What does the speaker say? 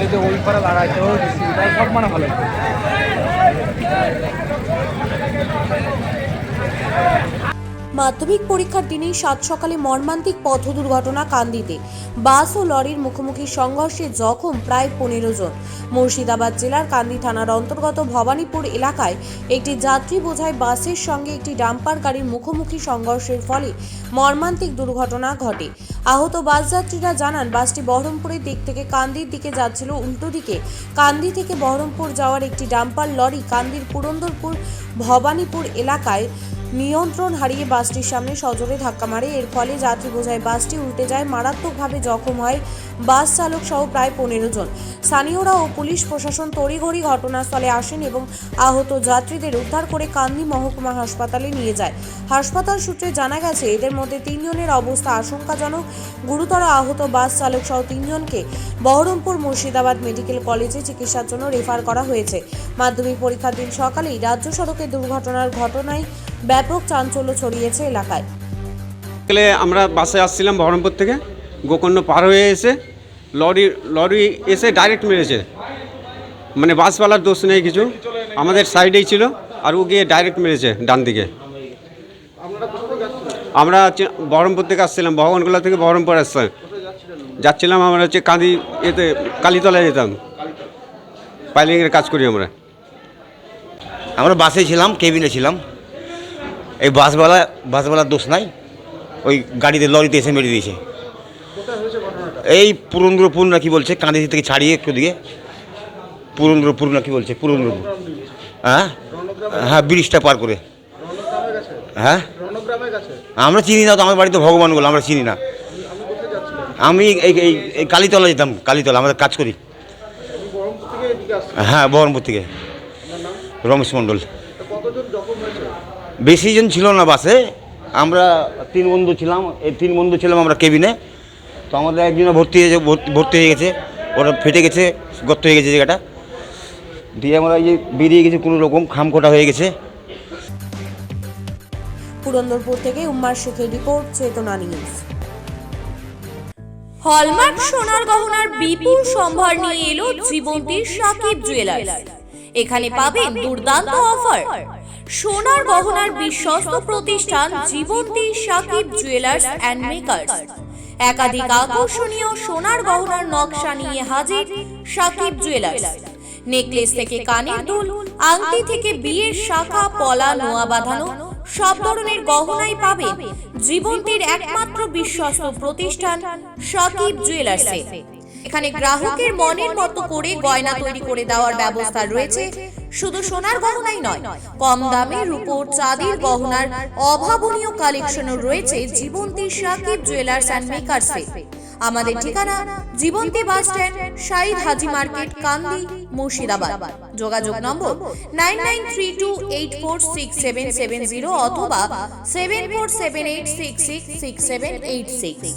যদি ওই পারে লাগাইতে হয় সব মানে ভালো। মাধ্যমিক পরীক্ষার দিনেই সাত সকালে মর্মান্তিক পথ দুর্ঘটনা কান্দিতে। বাস ও লরির মুখোমুখি সংঘর্ষে জখম প্রায় 15 জন। মুর্শিদাবাদ জেলার কান্দি থানার অন্তর্গত ভবানীপুর এলাকায় একটি যাত্রী বোঝাই বাসের সঙ্গে একটি ডাম্পার গাড়ির মুখোমুখি সংঘর্ষের ফলে মর্মান্তিক দুর্ঘটনা ঘটে। আহত বাস যাত্রীরা জানান, বাসটি বহরমপুরের দিক থেকে কান্দির দিকে যাচ্ছিল। উল্টো দিকে কান্দি থেকে বহরমপুর যাওয়ার একটি ডাম্পার লরি কান্দির পুরন্দরপুর ভবানীপুর এলাকায় নিয়ন্ত্রণ হারিয়ে বাসটির সামনে সজোরে ধাক্কা মারে। এর ফলে যাত্রী বোঝাই বাসটি উল্টে যায়। মারাত্মকভাবে জখম হয় বাস চালক সহ প্রায় 15 জন। স্থানীয়রা ও পুলিশ প্রশাসন তড়িঘড়ি ঘটনাস্থলে আসেন এবং আহত যাত্রীদের উদ্ধার করে কান্দি মহকুমা হাসপাতালে নিয়ে যায়। হাসপাতাল সূত্রে জানা গেছে, এদের মধ্যে 3 জনের অবস্থা আশঙ্কাজনক। গুরুতর আহত বাস চালক সহ 3 জনকে বহরমপুর মুর্শিদাবাদ মেডিকেল কলেজে চিকিৎসার জন্য রেফার করা হয়েছে। মাধ্যমিক পরীক্ষার দিন সকালেই রাজ্য সড়কে দুর্ঘটনার ঘটনায় ব্যাপক চাঞ্চল্য ছড়িয়েছে এলাকায়। আমরা বাসে আসছিলাম বহরমপুর থেকে, গোকর্ণ পার হয়ে এসে লরি এসে ডাইরেক্ট মেরেছে। মানে বাসওয়ালার দোষ নেই কিছু, আমাদের সাইডেই ছিল আর ও গিয়ে ডাইরেক্ট মেরেছে ডান দিকে। আমরা বহরমপুর থেকে আসছিলাম, ভগবানগোলা থেকে বহরমপুর যাচ্ছিলাম। আমরা কাঁদি কালীতলায় যেতাম, পাইলিংয়ের কাজ করি। আমরা বাসে ছিলাম, কেবিনে ছিলাম। এই বাসওয়ালার দোষ নাই, ওই গাড়িতে লরিতে এসে মেরে দিয়েছে। এই পুরন্দরপুর না কি বলছে, কাঁদি থেকে ছাড়িয়ে একটু দিকে পুরন্দরপুর না কি বলছে, পুরন্দরপুর। হ্যাঁ হ্যাঁ, ব্রিজটা পার করে। হ্যাঁ আমরা চিনি না তো, আমার বাড়িতে ভগবানগোলা, আমরা চিনি না। আমি এই কালীতলা যেতাম, কালীতলা আমাদের কাজ করি। হ্যাঁ বহরমপুর থেকে। রমেশ মণ্ডল। বেশি জন ছিল না বাসে, আমরা 3 বন্ধু ছিলাম। এই 3 বন্ধু ছিলাম আমরা কেবিনে। তো আমাদের একজনে ভর্তি হয়ে গেছে, ওটা ফেটে গেছে, গর্ত হয়ে গেছে জায়গাটা দিয়ে। আমরা এই যে বেরিয়ে গেছি, কোনো রকম খামখোটা হয়ে গেছে। পুরন্দরপুর থেকে উম্মার শেখের রিপোর্ট, চেতনা নিউজ। হলমার্ক সোনার গহনার বিপুল সম্ভার নিয়ে এলো জীবন্তীর সাকিব জুয়েলার্স। এখানে পাবেন দুর্দান্ত অফার। সোনার গহনার বিশ্বস্ত প্রতিষ্ঠান জীবন্তী সাকিব জুয়েলার্স অ্যান্ড মেকার্স। একাধিক আকর্ষণীয় সোনার গহনার নকশা নিয়ে হাজির সাকিব জুয়েলার্স। নেকলেস থেকে কানের দুল, আংটি থেকে বিয়ের শাখা, পলা, নোয়া বাঁধানো সব ধরনের গহনাই পাবেন জীবন্তীর একমাত্র বিশ্বস্ত প্রতিষ্ঠান সাকিব জুয়েলার্সে। এখানে গ্রাহকের মনের মতো করে গয়না তৈরি করে দেওয়ার ব্যবস্থা রয়েছে। শুধু সোনার গহনাই নয়, কম দামে রূপোর, চাঁদির গহনার অভাবনীয় কালেকশনও রয়েছে জীবন্তী সাকিব জুয়েলার্স অ্যান্ড মেকার্সে। আমাদের ঠিকানা জীবন্তী বাস স্ট্যান্ড, শাহিদ হাজি মার্কেট, কান্দি, মুর্শিদাবাদ। যোগাযোগ নম্বর 9932846770 অথবা 7478666786।